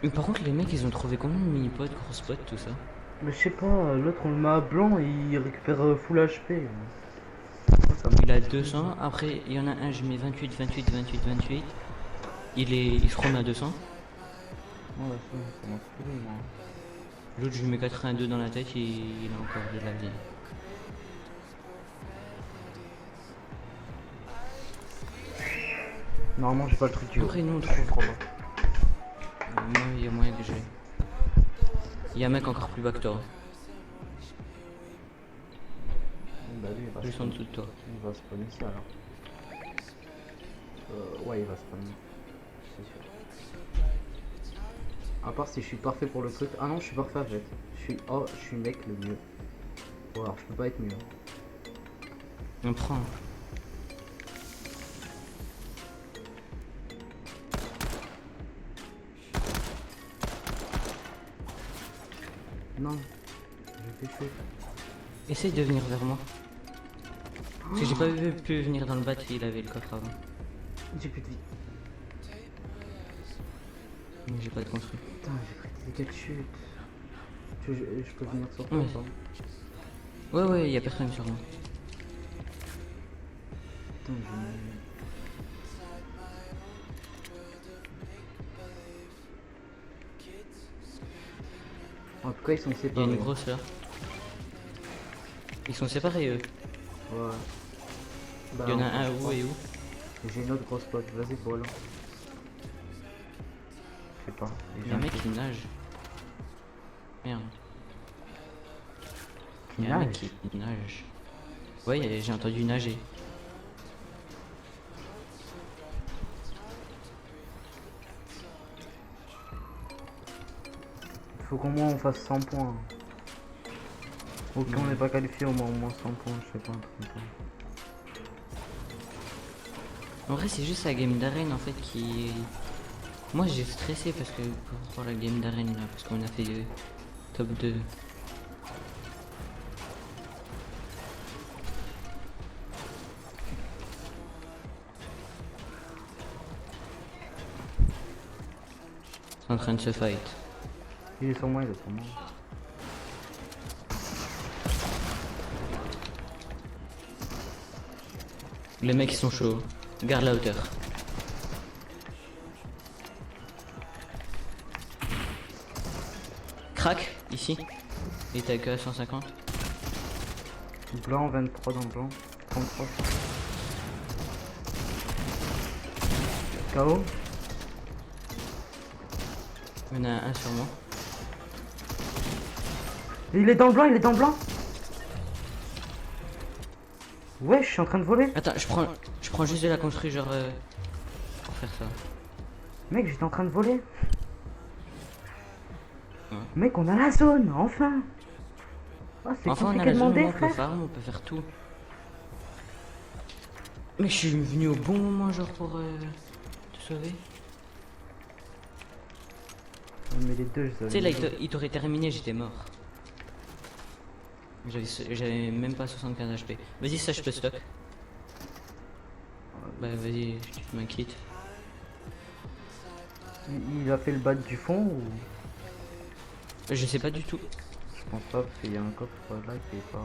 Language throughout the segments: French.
Mais par contre, les mecs, ils ont trouvé combien de mini-pods, gros spots, tout ça? Mais je sais pas, l'autre on le met à blanc et il récupère full HP. Ça me Il a saoule, moi. 200. Après, il y en a un, je mets 28, 28, 28, 28. Il se remet à 200. Ouais, ça m'a saoulé, moi. L'autre, je lui mets 82 dans la tête et il a encore de la vie. Normalement, j'ai pas le truc du haut. Après, nous, on Je suis trouve. trop bas. Moi, il y a moyen que j'ai. Il y a un mec encore plus bas que toi. Bah, lui, Juste en dessous de toi. il va spawner ça alors. Ouais, il va spawner. C'est sûr. À part si je suis parfait pour le truc. Ah non, je suis parfait avec. Je suis mec le mieux. Bon, alors je peux pas être mieux. On prend. Non, je fais chaud. Essaye de venir vers moi. Parce que j'ai pas pu venir dans le bat, il avait le coffre avant. J'ai plus de vie. Mais j'ai pas de construit. Putain, j'ai pris des dégâts de chute. Je peux venir sur toi Ouais. ou pas? Ouais, y a personne sur moi. Putain, En tout cas, ils sont Il y a séparés. une grosse là. Ils sont séparés eux. Ouais. Bah, Il y en a enfin, un je où crois. et où. J'ai une autre grosse pote. Vas-y, vole. Je sais pas. Il y a un mec qui nage. Merde. Il y a un mec qui nage. Ouais, j'ai entendu nager. Il faut qu'au moins on fasse 100 points. Ou qu'on n'est pas qualifié au moins 100 points, je sais pas, un truc comme ça. En vrai, c'est juste la game d'arène en fait qui. Moi j'ai stressé parce que pour la game d'arène là, parce qu'on a fait top 2. C'est en train de se fight. Il est sur moi, il est sur moi. Les mecs ils sont chauds. Garde la hauteur. Crac, ici. Il était que à 150. Blanc, 23 dans le blanc. 33. KO. Il y en a un sur moi. Il est dans le blanc, il est dans le blanc. Ouais, je suis en train de voler. Attends, je prends juste de la construit genre pour faire ça. Mec, j'étais en train de voler. Ouais. Mec, on a la zone, enfin. Oh, c'est Enfin on a compliqué la de zone, demander, on peut frère. farm, on peut faire tout. Mais je suis venu au bon moment genre pour te sauver. Mais les deux, je Tu sais là il t'aurait terminé, j'étais mort. J'avais même pas 75 HP. Vas-y ça je peux stock. Bah vas-y, tu m'inquiètes. Il a fait le bas du fond ou... Je sais pas du tout. Je pense pas, parce qu'il y a un coffre là qui est pas...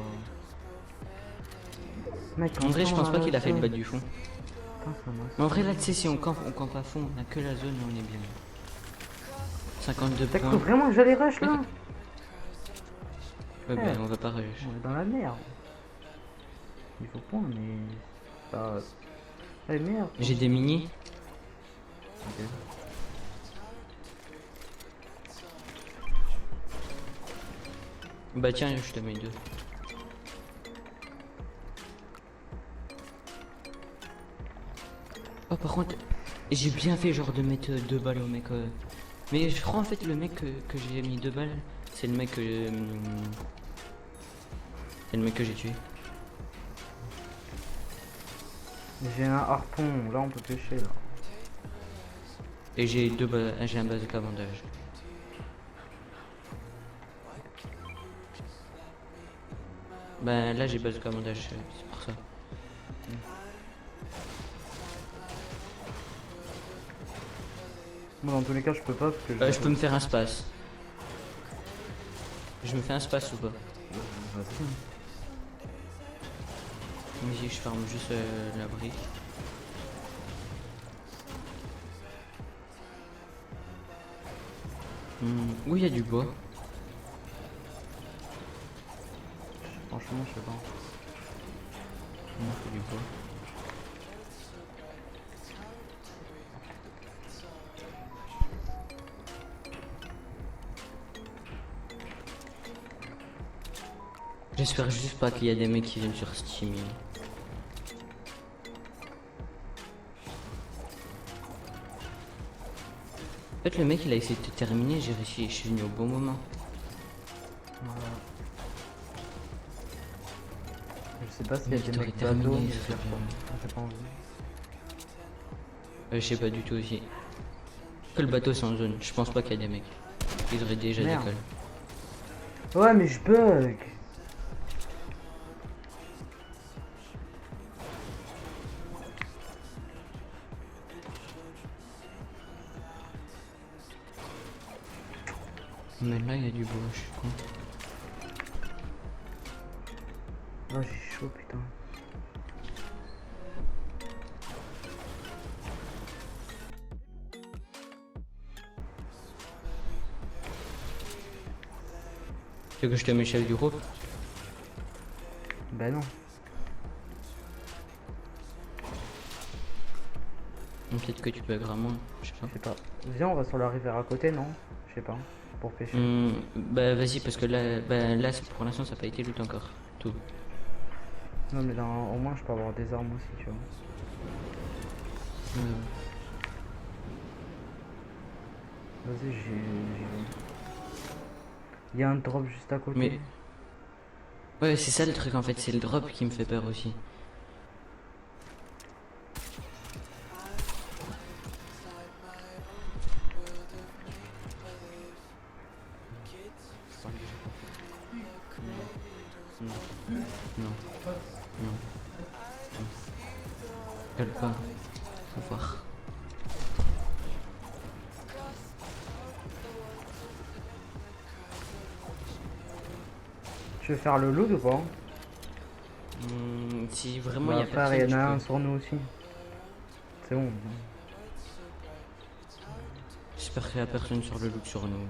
Mec, En vrai je pense pas qu'il a fait le bas bas du fond. Mais en vrai là tu sais si on campe à fond, on a que la zone et on est bien. 52 T'as cru points. vraiment que j'allais rush là? Ouais bah on va pas rush. On est dans la merde. Il faut point, mais... Ça... Eh merde. J'ai des mini. Ok. Bah tiens je te mets deux. Oh par contre j'ai bien fait genre de mettre deux balles au mec. Mais je crois en fait le mec que j'ai mis deux balles, c'est le mec que c'est le mec que j'ai tué. J'ai un harpon, là on peut pêcher là. Et j'ai un bazooka bandage. Ben là j'ai bazooka bandage, c'est pour ça. Moi dans tous les cas je peux pas parce que Je peux me faire un space. Je me fais un space ou pas? Vas-y. Vas-y, je ferme juste la brique. Où il y a du bois? Franchement je sais pas. Il faut du bois. J'espère juste pas qu'il y a des mecs qui viennent sur Steam. En fait, le mec il a essayé de terminer, j'ai réussi, je suis venu au bon moment. Voilà. Je sais pas s'il y a Mais des t'aurais mecs terminé, bateaux, mais ce serait bien. j'ai pas envie. Je sais pas du tout aussi. Que le bateau c'est en zone, je pense pas qu'il y a des mecs. Ils auraient déjà Merde. décollé. Ouais mais je bug. Mais là il y a du bois, je suis con. Oh j'ai chaud putain. Tu veux que je te mette chef du groupe? Bah non. Peut-être que tu peux moins, je sais pas. Je sais pas. Viens on va sur la rivière à côté non? Je sais pas. Pour pêcher. Bah vas-y parce que là, pour l'instant ça n'a pas été loot encore. Tout. Non mais au moins je peux avoir des armes aussi tu vois. Vas-y j'y vais. Il y a un drop juste à côté. Mais ouais c'est ça le truc en fait, c'est le drop qui me fait peur aussi. Non. Gueule pas. Faut voir. Tu veux faire le loot ou pas? Si vraiment il y a frère, personne, il y en a je un peux. sur nous aussi. C'est bon. J'espère qu'il y a personne sur le loot sur nous.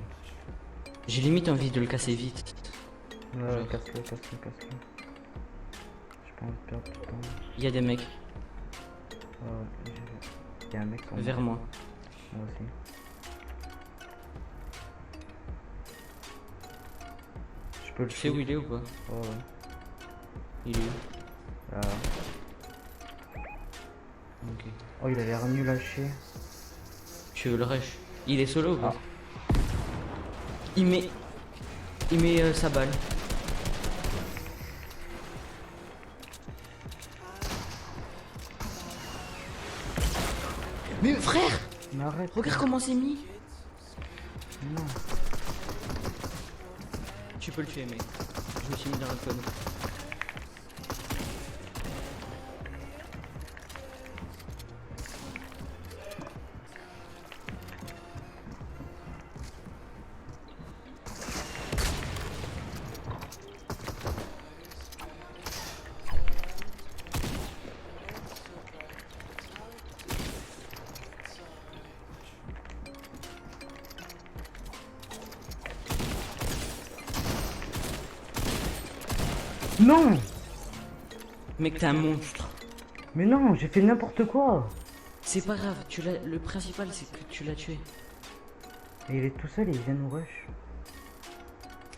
J'ai limite envie de le casser vite. Ouais, Genre. casse-le. J'ai pas envie de perdre tout le temps. Il y a des mecs Il y a un mec sur moi. vers moi. Moi aussi. Je peux le Tu sais où shoot. il est ou pas? Ouais. Il est où? Là. Ok. Oh il a l'air nul à chier. Tu veux le rush? Il est solo ou pas? Ah. Il met sa balle. Mais frère, Mais arrête. regarde comment c'est mis. Non. Tu peux le tuer mec. Je me suis mis dans le code. Non. Mec t'es un monstre. Mais non, j'ai fait n'importe quoi. C'est pas grave, le principal c'est que tu l'as tué. Et il est tout seul et il vient nous rush.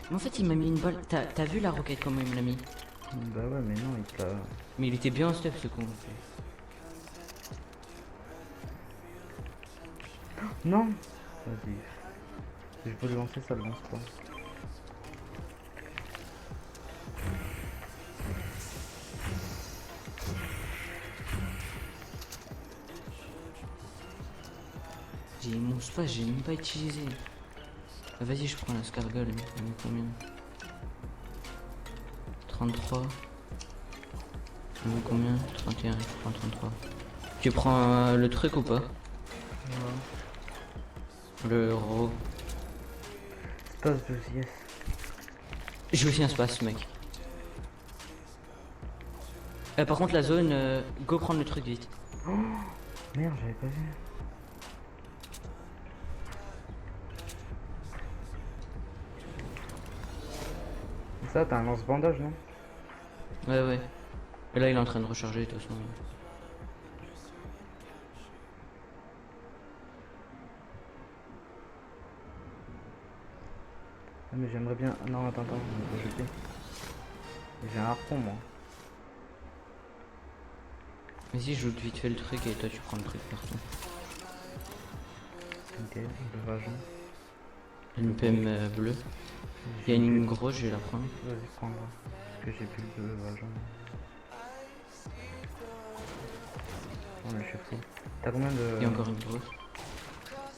Mais en fait il m'a mis une balle. T'as vu la roquette comment il me l'a mis? Bah ouais mais non il te l'a... Mais il était bien en stuff ce con. Non. Vas-y. Je peux le lancer, ça le lance pas. J'ai mon space, j'ai même pas utilisé. Ah, vas-y, je prends la Scargol. Il y combien? 33. Il y combien? 31, je prends 33. Tu prends le truc ou pas? Ouais. Le ro. Space 12, yes. J'ai aussi un space, mec. Par contre, la zone, go prendre le truc vite. Oh, merde, j'avais pas vu. Ça, t'as un lance-bandage, non? Ouais, ouais. Et là, il est en train de recharger, de toute façon. Ah, mais j'aimerais bien. Non, attends, on va jeter. J'ai un harpon, moi. Vas-y, je loot vite fait le truc et toi, tu prends le truc partout. Ok, le vagin. Une PM bleue. Il y a une grosse, je vais la prendre. Vas-y, prends-la. Parce que j'ai plus de vagin. Oh, mais je suis fou. T'as combien de. Il y a encore une grosse.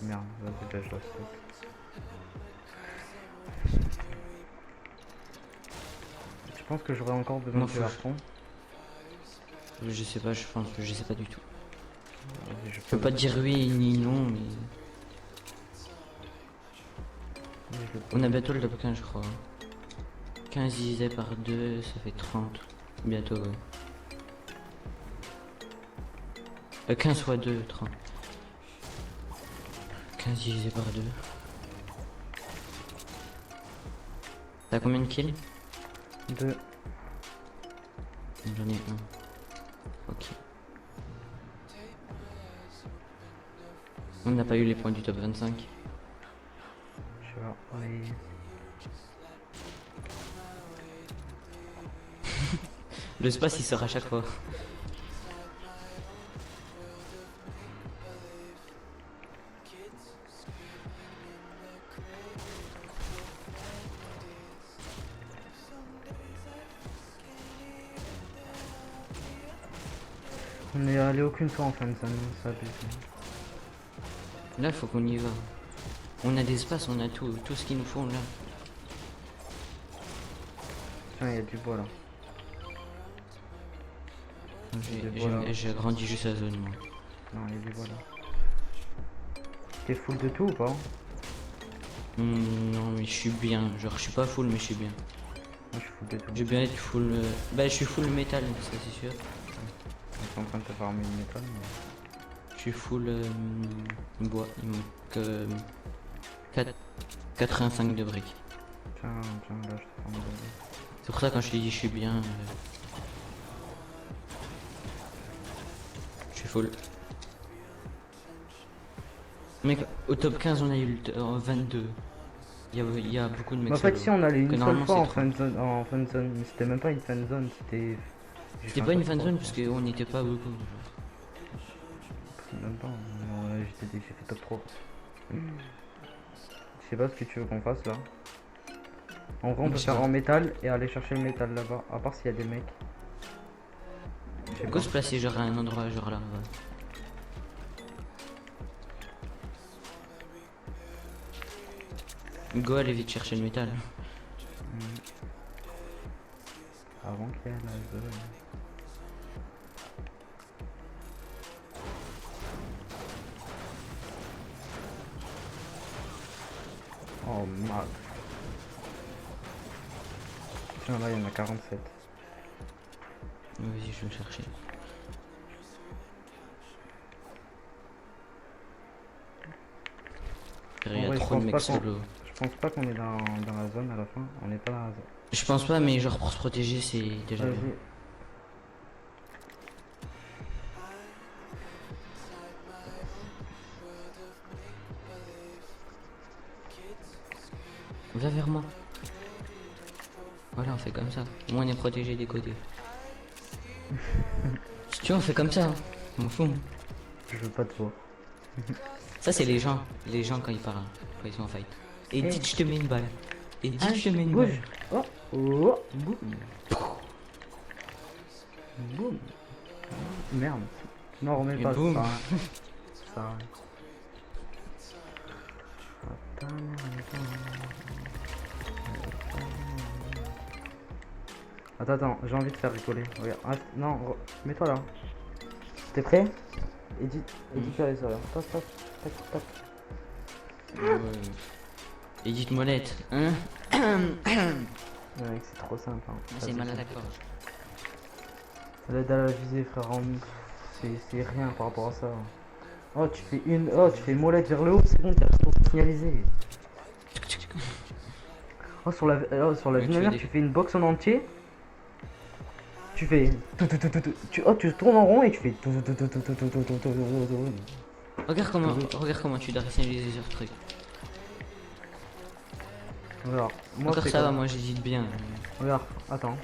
Merde, vas-y, bah, je la saute. Je pense que j'aurais encore besoin Moi, de faut- harpon. Je sais pas, je pense que je sais pas du tout. Vas-y, Je peux pas te dire oui ni non, mais. On a bientôt le top 15, je crois. 15 divisé par 2, ça fait 30. Bientôt, ouais. 15 fois 2, 30. 15 divisé par 2. T'as combien de kills? 2. J'en ai un. Ok. On n'a pas eu les points du top 25. Je sais pas, mais. Le space il sort à chaque fois. On n'est allé aucune fois en fin de zone, ça abuse. Là, il faut qu'on y va. On a des espaces, on a tout ce qu'il nous faut là. Tiens, il y a du bois là. J'ai agrandi juste la zone, moi. Non, il y a du bois là. T'es full de tout ou pas? Non, mais je suis bien. Genre, je suis pas full, mais je suis bien. Moi, je suis full de tout. Je vais bien être full. Bah, je suis full métal, ça c'est sûr. Je suis en train de te farmer une méthode. Mais... Je suis full bois. Il me manque 85 de briques. Tiens, là, je te farme de... C'est pour ça quand je te dis je suis bien. Je suis full. Mec, au top 15 on a eu le 22. Il y a beaucoup de mecs. En fait, si on allait une seule fois en c'est fin de zone, mais c'était même pas une fan zone, c'était. C'était pas une fan zone parce qu'on n'était pas beaucoup. Même pas, j'ai fait top 3. Je sais pas ce que tu veux qu'on fasse là. En vrai, on peut faire en métal et aller chercher le métal là-bas, à part s'il y a des mecs. Go se placer genre à un endroit genre là. Go aller vite chercher le métal. Avant qu'il y ait la zone. Oh merde. Tiens, là il y en a 47. Vas-y, je vais le chercher. Il y a trop de mecs solo. Je pense pas qu'on est dans la zone à la fin. On n'est pas dans la zone. Je pense pas, mais genre pour se protéger, c'est déjà bien. Va vers moi. Voilà, on fait comme ça. Au moins on est protégé des côtés. Si tu veux, on fait comme ça. On fout. Je veux pas te voir. Ça, c'est les gens quand ils parlent, quand ils sont en fight. Et dis, je te mets une balle. Et dis, je te mets une balle. Oh, oh, boum. Boum. Merde. Non, remets pas boum. ça. Ça. Attends, j'ai envie de faire rigoler. Regarde, non, mets-toi là. T'es prêt? Edith, tu as les horaires. Tac, tac, tac, tac. Ouais. Edith Molette, hein. Ouais, c'est trop simple. Hein. C'est mal à la gorge. Ça l'aide à la visée, frère. C'est rien par rapport à ça. Oh, tu fais une. Oh, tu fais molette vers le haut, c'est bon, t'as signalisé. Oh, sur la Ouais, vinaigre, tu fais une box en entier. Tu fais. Tu tournes en rond et tu fais. Regarde comment tu dois signaliser sur le truc. Alors, moi, Encore c'est ça quoi? va, moi j'hésite bien. Regarde, attends.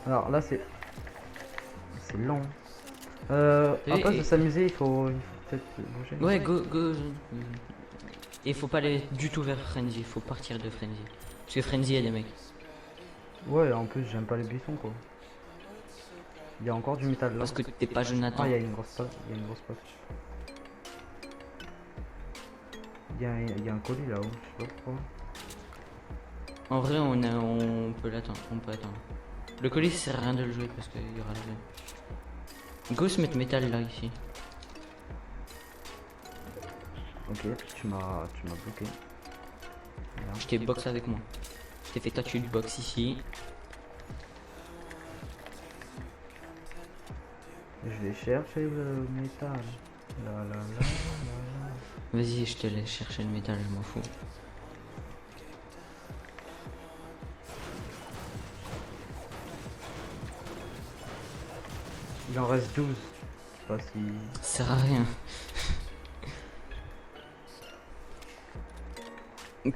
Alors là, c'est. C'est long. À place de s'amuser, il faut peut-être bouger. Ouais, go. Et faut pas aller du tout vers Frenzy, faut partir de Frenzy. Parce que Frenzy, il y a des mecs. Ouais, en plus, j'aime pas les buissons, quoi. Il y a encore du métal là. Parce que t'es pas Jonathan. Ah, il y a une grosse pote. Il y a une grosse pote. Il y a un colis là-haut, je sais pas pourquoi. En vrai, on peut l'attendre. Le colis, ça sert à rien de le jouer parce qu'il y aura la même. Go se mettre métal là, ici. Ok, tu m'as bloqué. Voilà. Je t'ai box avec moi. Je t'ai fait toi, tu te box ici. Je vais chercher le métal. La. Vas-y, je te laisse chercher le métal, je m'en fous. Il en reste 12. Je sais pas si. Ça sert à rien.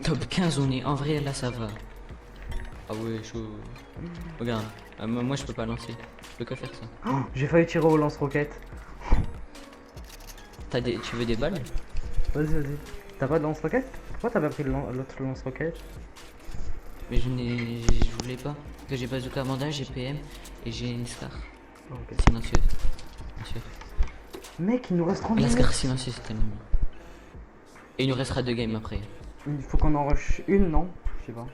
Top 15, on est en vrai là, ça va. Ah ouais, chaud. Regarde, moi je peux pas lancer. Je peux que faire ça. Oh, j'ai failli tirer au lance-roquette. Tu veux des balles? Vas-y. T'as pas de lance-roquette? Pourquoi t'as pas pris l'autre lance-roquette? Mais je voulais pas. Que j'ai bazooka bandage, j'ai PM et j'ai une scar. Oh, ok. Silencieuse. Bien sûr. Mec, il nous reste 30 La minutes. scar silencieuse, c'est tellement bien. Et il nous restera 2 games après. Il faut qu'on en rush une, non? Je sais pas.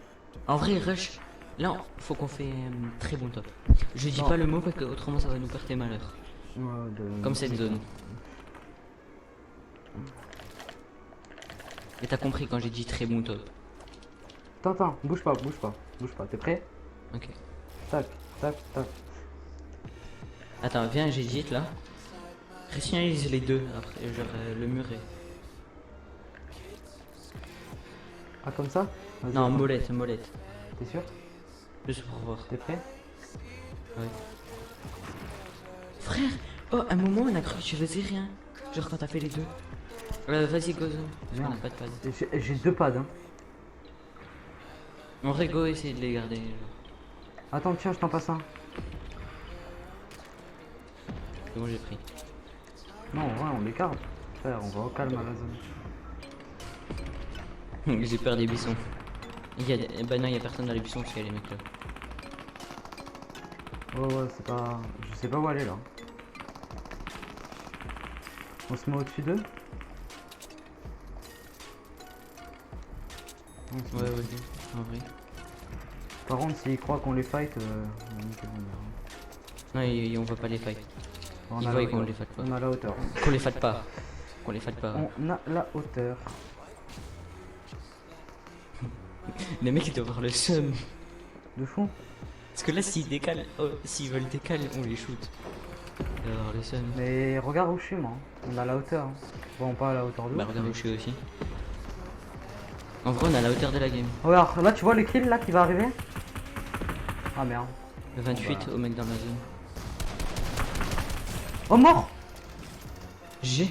En vrai, rush. Là, faut qu'on fait très bon top. Je dis Non. pas le mot parce que autrement ça va nous porter malheur. Ouais, Comme cette zone. Et t'as compris quand j'ai dit très bon top. Attends, bouge pas. T'es prêt? Ok. Tac. Attends, viens, j'hésite là. Rationalise les deux après, genre le mur et... Ah, comme ça? Vas-y, Non, attends. molette. T'es sûr? Juste pour voir. T'es prêt? Ouais. Frère, oh, un moment on a cru que tu faisais rien. Genre quand t'as fait les deux. Vas-y, go zone. Parce qu'on a pas de pad. J'ai 2 pads, hein. En vrai, go, essaye de les garder. Genre. Attends, tiens, je t'en passe un. C'est bon, j'ai pris. Non, ouais, on les garde. Frère, on va au calme à la zone. J'ai peur des buissons. Bah non, il y a personne dans les buissons parce qu'il y a les mecs là. Ouais, c'est pas. Je sais pas où aller là. On se met au-dessus d'eux? Ouais, vas-y, en vrai. Par contre, s'ils croient qu'on les fight, on va niquer le monde. Non, on va pas les fight. On Ils a voient la qu'on hauteur. les fight pas. On a la hauteur. Qu'on les fight pas. Qu'on les fight pas. On a la hauteur. Les mecs ils doivent avoir le seum. De fou. Parce que là, s'ils décalent, s'ils veulent décaler, on les shoot. Ils doivent avoir le seum. Mais regarde où je suis, moi. On a la hauteur. Hein. Bon, pas à la hauteur de Bah, ouf, regarde mais- où je suis aussi. En vrai, on a la hauteur de la game. Regarde, là, tu vois le kill là qui va arriver? Ah merde. Le 28 Bah. au mec dans la zone. Oh, mort! J'ai.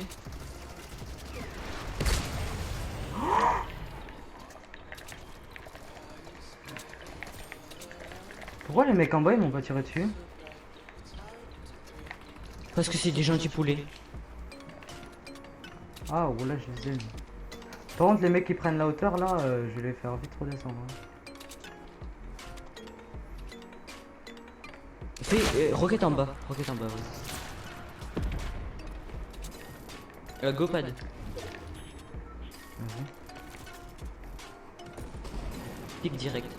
Pourquoi les mecs en bas ils m'ont pas tiré dessus? Parce que c'est des gentils poulets. Ah, ouais, là, je les ai. Par contre, les mecs qui prennent la hauteur là, je vais les faire vite redescendre. Hein. Fais roquette en bas, ouais. Go pad. Vas-y. Pique direct.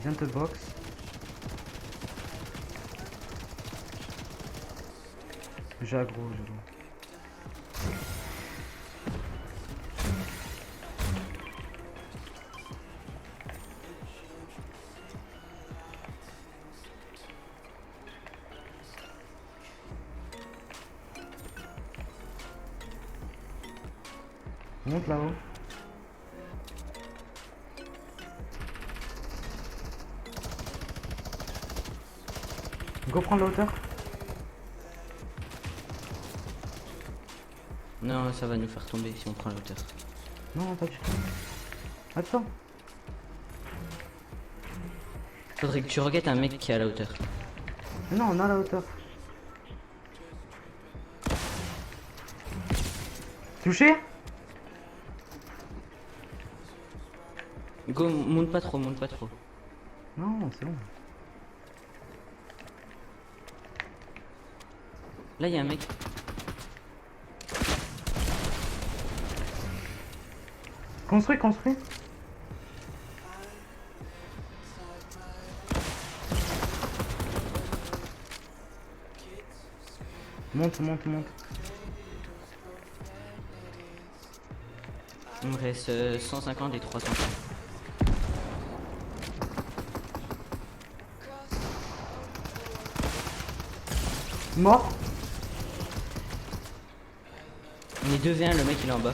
Viens te box. J'ai aggro, j'ai aggro. On monte là-haut. Go prendre la hauteur. Non, ça va nous faire tomber si on prend la hauteur. Non, pas du tout. Attends. Faudrait que tu regardes un mec qui est à la hauteur. Non, on a la hauteur. Touché? Go, monte pas trop, monte pas trop. Non, c'est bon. Là, il y a un mec. Construis, construis. Monte, monte, monte. Il me reste 150 et 300. Mort. On est 2v1, le mec il est en bas.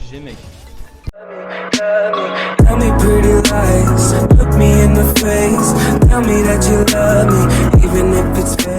J'ai mec. Tell me pretty lies, look me in the face. Tell me that you love me, even if it's fake.